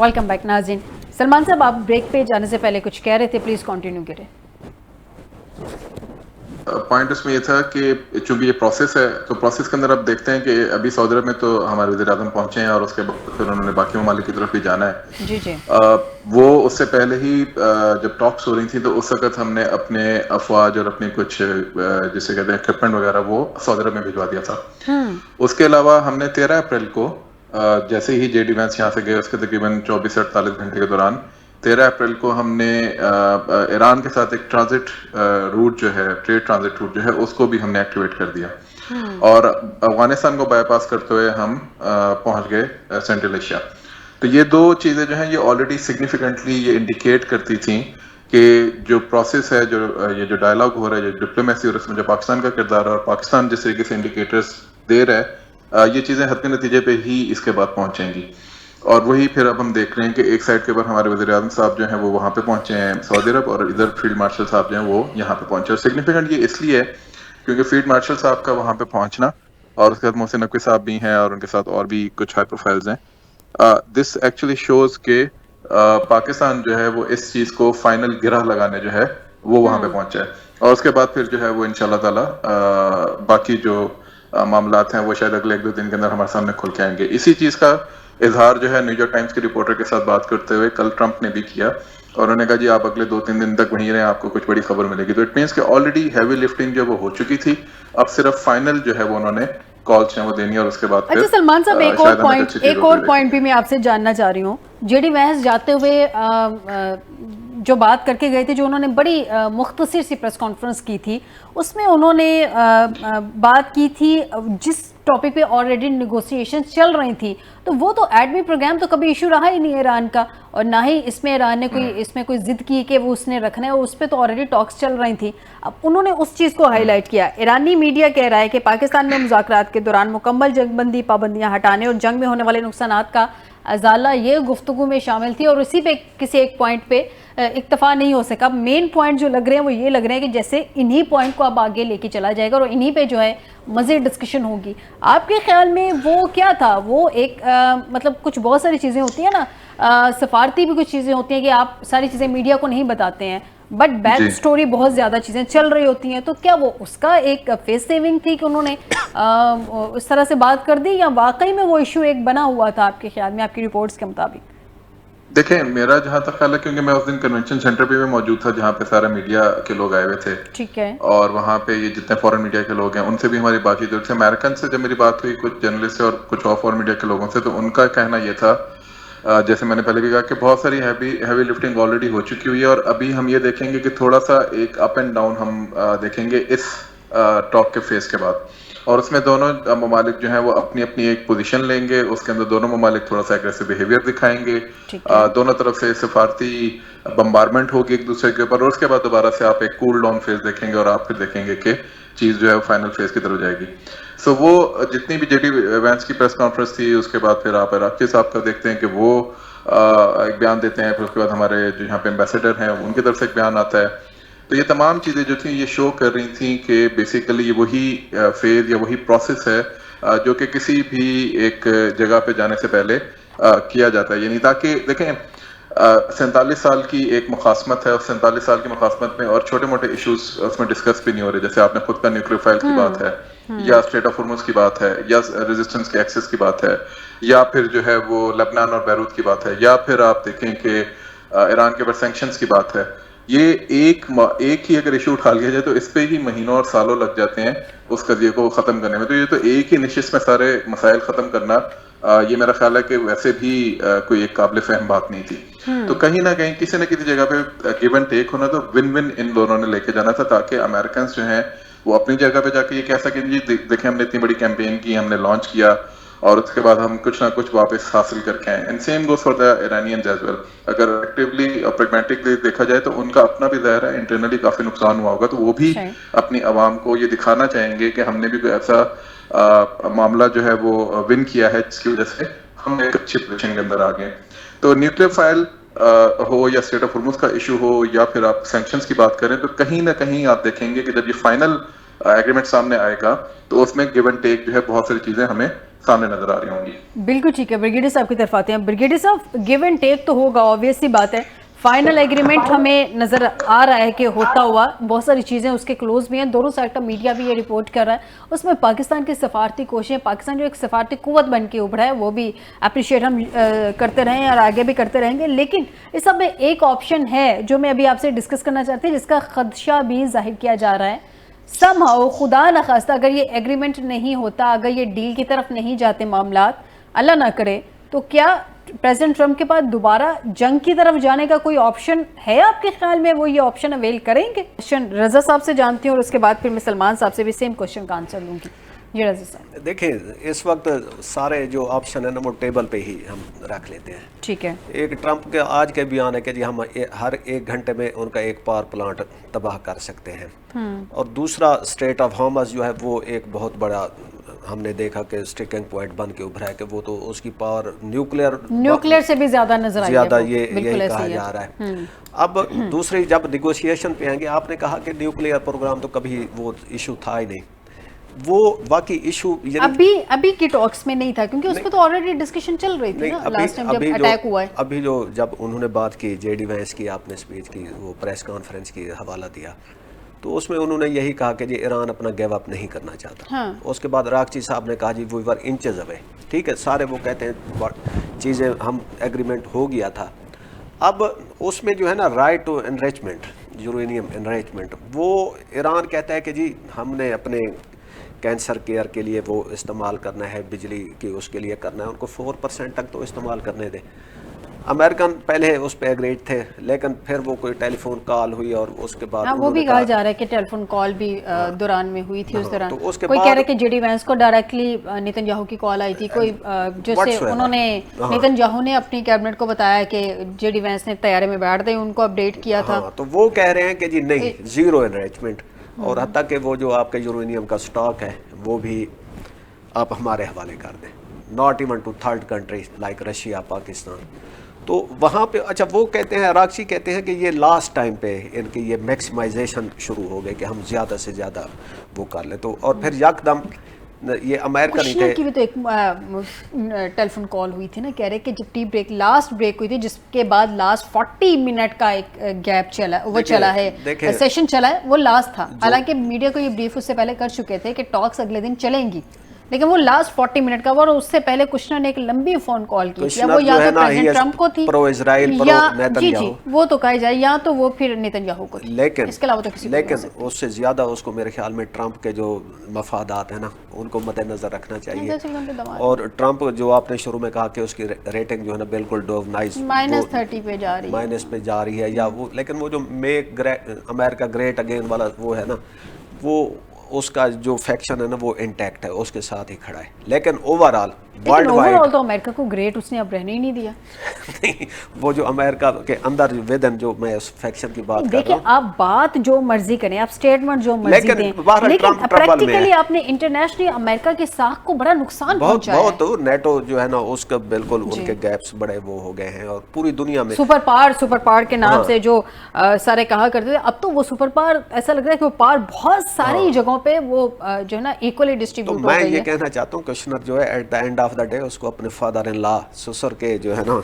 Welcome back नाज़रीन। सलमान साहब, आप ब्रेक पे जाने से पहले कुछ कह रहे थे, प्लीज़ कंटिन्यू करें। पॉइंट इसमें ये था कि चूंकि ये प्रोसेस है, तो प्रोसेस के अंदर आप देखते हैं कि अभी सऊदी अरब में तो हमारे वज़ीर-ए-आज़म पहुंचे हैं और उसके बाद फिर उन्होंने बाकी ममालिक की तरफ भी जाना है। जी जी। वो उससे पहले ही जब टॉक्स हो रही थी तो उस वक्त हमने अपने अफवाज और अपने कुछ जिसे कहते हैं इक्विपमेंट वगैरह वो सऊदी अरब में भिजवा दिया था। उसके अलावा हमने 13 अप्रैल को जैसे ही जेडी वैंस यहाँ से गए उसके तकरीबन 24 से 48 घंटे के दौरान 13 अप्रैल को हमने ईरान के साथ एक ट्रांजिट रूट जो है, ट्रेड ट्रांजिट रूट जो है, उसको भी हमने एक्टिवेट कर दिया और अफगानिस्तान को बाईपास करते हुए हम पहुंच गए सेंट्रल एशिया। तो ये दो चीज़ें जो हैं ये ऑलरेडी सिग्निफिकेंटली ये इंडिकेट करती थी कि जो प्रोसेस है, ये जो डायलॉग हो रहा है, जो डिप्लोमेसी और उसमें जो पाकिस्तान का किरदार है और पाकिस्तान जिस तरीके से इंडिकेटर्स दे रहा है, ये चीज़ें हद के नतीजे पे ही इसके बाद पहुंचेंगी। और वही फिर अब हम देख रहे हैं कि एक साइड के ऊपर हमारे वज़ीर-ए-आज़म साहब जो हैं वो वहाँ पे पहुंचे हैं सऊदी अरब, और इधर फील्ड मार्शल साहब जो हैं वो यहाँ पे पहुंचे। और सिग्निफिकेंट ये इसलिए है क्योंकि फील्ड मार्शल साहब का वहाँ पे पहुंचना और उसके बाद मोहसिन नकवी साहब भी हैं और उनके साथ और भी कुछ हाई प्रोफाइल्स हैं। दिस एक्चुअली शोज के पाकिस्तान जो है वो इस चीज़ को फाइनल गिरह लगाने जो है वो वहाँ पे पहुंचा है, और उसके बाद फिर जो है वो इंशाल्लाह ताला बाकी जो मामलात हैं वो शायद अगले 1-2 दिन के अंदर हमारे सामने खुल के आएंगे। इसी चीज़ का इजहार जो है न्यूयॉर्क टाइम्स के रिपोर्टर के साथ बात करते हुए कल ट्रंप ने भी किया, और उन्होंने कहा जी आप अगले 2-3 दिन तक वहीं रहें, आपको कुछ बड़ी खबर मिलेगी। तो इट मीन्स कि ऑलरेडी हैवी लिफ्टिंग जो वो हो चुकी थी, अब सिर्फ फाइनल जो है वो उन्होंने कॉल्स हैं वो देनी है और उसके बाद अच्छा सलमान साहब, एक और पॉइंट भी मैं आपसे जानना चाह रही हूँ। जेडी वैंस जाते हुए जो बात करके गए थे, जो उन्होंने बड़ी मुख्तसर सी प्रेस कॉन्फ्रेंस की थी, उसमें उन्होंने बात की थी जिस टॉपिक पे ऑलरेडी नेगोशिएशन चल रही थी, तो वो तो एडमी प्रोग्राम तो कभी इशू रहा ही नहीं है ईरान का, और ना ही इसमें ईरान ने कोई जिद की कि वो उसने रखना है, उस पर तो ऑलरेडी टॉक्स चल रही थी। अब उन्होंने उस चीज़ को हाईलाइट किया। ईरानी मीडिया कह रहा है कि पाकिस्तान में मुज़ाकरात के दौरान मुकम्मल जंगबंदी, पाबंदियाँ हटाने और जंग में होने वाले नुकसानात का अजाला ये गुफ्तगू में शामिल थी, और उसी पे किसी एक पॉइंट पे इत्तफा नहीं हो सका। मेन पॉइंट जो लग रहे हैं वो ये लग रहे हैं कि जैसे इन्हीं पॉइंट को अब आगे लेके चला जाएगा और इन्हीं पे जो है मज़ीद डिस्कशन होगी। आपके ख्याल में वो क्या था? वो एक मतलब कुछ बहुत सारी चीज़ें होती हैं ना, सफारती भी कुछ चीज़ें होती हैं कि आप सारी चीज़ें मीडिया को नहीं बताते हैं, बट बैक स्टोरी बहुत ज़्यादा चीज़ें चल रही होती हैं। तो क्या वो उसका एक फेस सेविंग थी कि उन्होंने उस तरह से बात कर दी, या वाकई में वो इशू एक बना हुआ था आपके ख्याल में, आपकी रिपोर्ट्स के मुताबिक? देखें, मेरा जहाँ तक ख्याल है, क्योंकि मैं उस दिन कन्वेंशन सेंटर पे भी मौजूद था जहाँ पे सारे मीडिया के लोग आए हुए थे, ठीक है, और वहाँ पे ये जितने फॉरेन मीडिया के लोग हैं उनसे भी हमारी बातचीत हुई थी। अमेरिकन से जब मेरी बात हुई कुछ जर्नलिस्ट से और कुछ और फॉरेन मीडिया के लोगों से, तो उनका कहना ये था, जैसे मैंने पहले भी कहा, कि बहुत सारी हैवी लिफ्टिंग ऑलरेडी हो चुकी हुई है, और अभी हम ये देखेंगे कि थोड़ा सा एक अप एंड डाउन हम देखेंगे इस टॉक के फेज के बाद, और उसमें दोनों ममालिक जो हैं वो अपनी अपनी एक पोजीशन लेंगे। उसके अंदर दोनों ममालिक थोड़ा सा एग्रेसिव बिहेवियर दिखाएंगे, दोनों तरफ से सफारती बम्बारमेंट होगी एक दूसरे के ऊपर, और उसके बाद दोबारा से आप एक कूल डाउन फेज देखेंगे और आप फिर देखेंगे कि चीज़ जो है फाइनल फेज की तरफ जाएगी। सो वो जितनी भी जेडी वैंस की प्रेस कॉन्फ्रेंस थी, उसके बाद फिर आप इराक़ी साहब का देखते हैं कि वो एक बयान देते हैं, फिर उसके बाद हमारे जो यहाँ पे एम्बेसडर हैं उनकी तरफ से एक बयान आता है। तो ये तमाम चीज़ें जो थी ये शो कर रही थी कि बेसिकली ये वही फेज या वही प्रोसेस है जो कि किसी भी एक जगह पे जाने से पहले किया जाता है। यानी ताकि देखें 47 साल की एक मुखासमत है, और 47 साल की मुखासमत में और छोटे मोटे इश्यूज उसमें डिस्कस भी नहीं हो रहे, जैसे आपने खुद का न्यूक्लियर फाइल की बात है, या स्ट्रेट ऑफ हॉर्मुज़ की बात है, या रेजिस्टेंस के एक्सेस की बात है, या फिर जो है वो लेबनान और बैरूत की बात है, या फिर आप देखें कि ईरान के ऊपर सैंक्शंस की बात है। ये एक ही अगर इशू उठा लिया जाए तो इस पे ही महीनों और सालों लग जाते हैं उस कज़िये को ख़त्म करने में। तो ये तो एक ही निशिस्त में सारे मसाइल ख़त्म करना, ये मेरा ख्याल है कि वैसे भी कोई एक काबिल फहम बात नहीं थी। तो कहीं ना कहीं किसी न किसी जगह पे गिव एंड टेक होना, तो विन विन इन दोनों ने लेके जाना था, ताकि अमेरिकन जो हैं वो अपनी जगह पे जाके ये कह सकें जी देखें हमने इतनी बड़ी कैंपेन की, हमने लॉन्च किया, और उसके बाद हम कुछ ना कुछ वापस हासिल करके आए। And same goes for the Iranians as well. अगर एक्टिवली और प्रैग्मेटिकली देखा जाए तो उनका अपना भी ज़ाहिर है इंटरनली काफी नुकसान हुआ होगा, तो वो भी अपनी आवाम को ये दिखाना चाहेंगे कि हमने भी कोई ऐसा मामला जो है वो विन किया है जिसकी वजह से हम एक अच्छी पोजीशन के अंदर आ गए। तो न्यूक्लियर फाइल हो या स्ट्रेट ऑफ हॉर्मुज़ का इशू हो, या फिर आप सैंक्शंस की बात करें, तो कहीं ना कहीं आप देखेंगे कि जब ये फाइनल एग्रीमेंट सामने आएगा तो उसमें गिव एंड टेक जो है बहुत सारी चीजें हमें سامنے نظر آ رہی ہوں گی. بالکل ٹھیک ہے. بریگیڈیئر صاحب کی طرف آتے ہیں. بریگیڈیئر صاحب, گیو اینڈ ٹیک تو ہوگا, آبویس سی بات ہے. فائنل ایگریمنٹ ہمیں نظر آ رہا ہے کہ ہوتا ہوا, بہت ساری چیزیں اس کے کلوز بھی ہیں, دونوں سائڈ کا میڈیا بھی یہ رپورٹ کر رہا ہے. اس میں پاکستان کی سفارتی کوششیں, پاکستان جو ایک سفارتی قوت بن کے ابھرا ہے, وہ بھی اپریشیٹ ہم کرتے رہے ہیں اور آگے بھی کرتے رہیں گے. لیکن اس سب میں ایک آپشن ہے جو میں ابھی آپ سے ڈسکس کرنا چاہتی ہوں, جس کا خدشہ بھی ظاہر کیا جا رہا ہے. سم ہاؤ, خدا نخواستہ اگر یہ ایگریمنٹ نہیں ہوتا, اگر یہ ڈیل کی طرف نہیں جاتے معاملات, اللہ نہ کرے, تو کیا پریزیڈنٹ ٹرمپ کے پاس دوبارہ جنگ کی طرف جانے کا کوئی آپشن ہے آپ کے خیال میں؟ وہ یہ آپشن اویل کریں گے؟ کوشچن رضا صاحب سے جانتی ہوں اور اس کے بعد پھر میں سلمان صاحب سے بھی سیم کوشچن کا آنسر لوں گی. جی رضا صاحب. دیکھیں, اس وقت سارے جو آپشن ہیں نا وہ ٹیبل پہ ہی ہم رکھ لیتے ہیں. ٹھیک ہے. ایک ٹرمپ کے آج کے بیان ہے کہ جی ہم ہر 1 گھنٹے میں ان کا ایک پاور پلانٹ تباہ کر سکتے ہیں, اور دوسرا اسٹریٹ آف ہارمز جو ہے وہ ایک بہت بڑا ہم نے دیکھا کہ سٹیکنگ پوائنٹ بن کے ابھرا ہے کہ وہ تو اس کی پاور نیوکلیئر سے بھی زیادہ نظر آئی ہے, زیادہ یہی کہا جا رہا ہے. اب دوسری جب نیگوشیشن پہ آئیں گے, آپ نے کہا کہ نیوکلیئر پروگرام تو کبھی وہ ایشو تھا ہی نہیں. وہ واقعی ایشو ابھی کی ٹاکس میں نہیں تھا, کیونکہ اس پہ تو آلریڈی ڈسکشن چل رہی تھی نا لاسٹ ٹائم جب اٹیک ہوا ہے. ابھی جو جب انہوں نے بات کی, جے ڈی وینس کی آپ نے اسپیچ کی, وہ پریس کانفرنس کی حوالہ دیا, تو اس میں انہوں نے یہی کہا کہ جی ایران اپنا گیو اپ نہیں کرنا چاہتا. اس کے بعد راکچی صاحب نے کہا جی وی ور انچز اوے. ٹھیک ہے, سارے وہ کہتے ہیں چیزیں ہم ایگریمنٹ ہو گیا تھا. اب اس میں جو ہے نا right to enrichment, uranium enrichment, وہ ایران کہتا ہے کہ جی ہم نے اپنے کینسر کیئر کے لیے وہ استعمال کرنا ہے, بجلی کی اس کے لیے کرنا ہے, ان کو 4% تک تو استعمال کرنے دیں. امریکن پہلے اس پہ ایگریڈ تھے, لیکن پھر وہ کوئی ٹیلی فون کال ہوئی اور اس کے بعد وہ بھی کہا جا رہا ہے کہ ٹیلی فون کال بھی دوران میں ہوئی تھی. اس دوران کوئی کہہ رہا ہے کہ جے ڈی وینس کو ڈائریکٹلی نیتن یاہو کی کال آئی تھی, کوئی جیسے انہوں نے نیتن یاہو نے اپنی کیبنٹ کو بتایا کہ جے ڈی وینس نے طیارے میں بیٹھ دے, ان کو اپڈیٹ کیا تھا. تو وہ کہہ رہے ہیں کہ جی نہیں, زیرو انریچمنٹ, اور حتیٰ کہ وہ جو آپ کے یورینیم کا سٹاک ہے وہ بھی آپ ہمارے حوالے کر دیں, not even to third country like Russia, Pakistan. تو وہاں پہ اچھا وہ کہتے ہیں, راکشی کہتے ہیں کہ یہ لاسٹ ٹائم پہ ان کی یہ میکسیمائزیشن شروع ہو گئی کہ ہم زیادہ سے زیادہ وہ کر لیں. تو اور پھر یک دم یہ امریکہ نہیں تھے. کی بھی تو ایک ٹیلی فون کال ہوئی تھی نا, کہہ رہے کہ جب ٹی بریک لاسٹ بریک ہوئی تھی, جس کے بعد لاسٹ 40 منٹ کا ایک گیپ چلا, وہ چلا ہے, سیشن چلا ہے, وہ لاسٹ تھا. حالانکہ میڈیا کو یہ بریف اس سے پہلے کر چکے تھے کہ ٹاکس اگلے دن چلیں گی, لیکن وہ لاسٹ 40 منٹ کا, اور اس سے پہلے کشنر نے ایک لمبی فون کال کی تھی. وہ یا تو پریزیڈنٹ ٹرمپ کو تھی, پرو اسرائیل, پرو نیتن یاہو, جی وہ تو کہی جائے, یا تو وہ پھر نیتن یاہو کو تھی. لیکن اس کے علاوہ تو کسی لیکن اس سے زیادہ اس کو میرے خیال میں ٹرمپ کے جو مفادات ہیں نا ان کو مد نظر رکھنا چاہیے. اور ٹرمپ جو آپ نے شروع میں کہا کہ اس کی ریٹنگ جو ہے نا بالکل ڈوونائز -30 پہ جا رہی ہے, مائنس پہ جا رہی ہے, یا وہ, لیکن وہ جو میک امریکہ گریٹ اگین والا وہ ہے نا, وہ اس کا جو فیکشن ہے نا وہ انٹیکٹ ہے, اس کے ساتھ ہی کھڑا ہے. لیکن اوور آل ورلڈ وائڈ تو امریکہ کو گریٹ اس نے اب رہنے ہی نہیں دیا. وہ جو امریکہ کے اندر ودن جو میں اس فیکشن کی بات کر رہا ہوں, دیکھیں آپ بات جو مرضی کریں, آپ سٹیٹمنٹ جو مرضی دیں, لیکن پریکٹیکلی آپ نے انٹرنیشنلی امریکہ کے ساکھ کو بڑا نقصان پہنچایا ہے. بہت نیٹو جو ہے نا اس کا بالکل ان کے گیپس بڑے وہ ہو گئے ہیں, اور پوری دنیا میں سپر پاور کے نام سے جو سارے کہا کرتے تھے, اب تو وہ سپر پاور ایسا لگ رہا ہے کہ وہ پاور بہت ساری جگہوں پہ وہ جو ہے نا ایکولی ڈسٹریبیوٹ ہو گئی ہے. تو میں یہ کہنا چاہتا ہوں کشنر جو ہے at the end of the day اس کو اپنے فادر ان لا, سسر کے جو ہے نا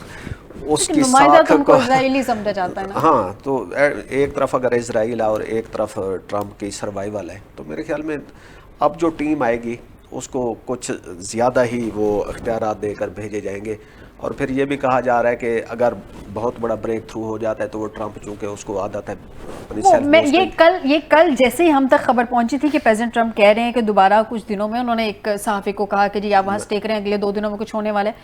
اس کی ساکھ کو اسرائیلی سمجھا جاتا ہے نا. ہاں, تو ایک طرف اگر اسرائیل ہے اور ایک طرف ٹرمپ کی سروائیول ہے, تو میرے خیال میں اب جو ٹیم آئے گی اس کو کچھ زیادہ ہی وہ اختیارات دے کر بھیجے جائیں گے. اور پھر یہ بھی کہا جا رہا ہے کہ اگر بہت بڑا بریک تھرو ہو جاتا ہے تو وہ ٹرمپ چونکہ اس کو عادت ہے یہ کل جیسے ہی ہم تک خبر پہنچی تھی کہ پریزیڈنٹ ٹرمپ کہہ رہے ہیں کہ دوبارہ کچھ دنوں میں, انہوں نے ایک صحافی کو کہا کہ جی آپ وہاں سٹے کریں, اگلے 2 دنوں میں کچھ ہونے والا ہے,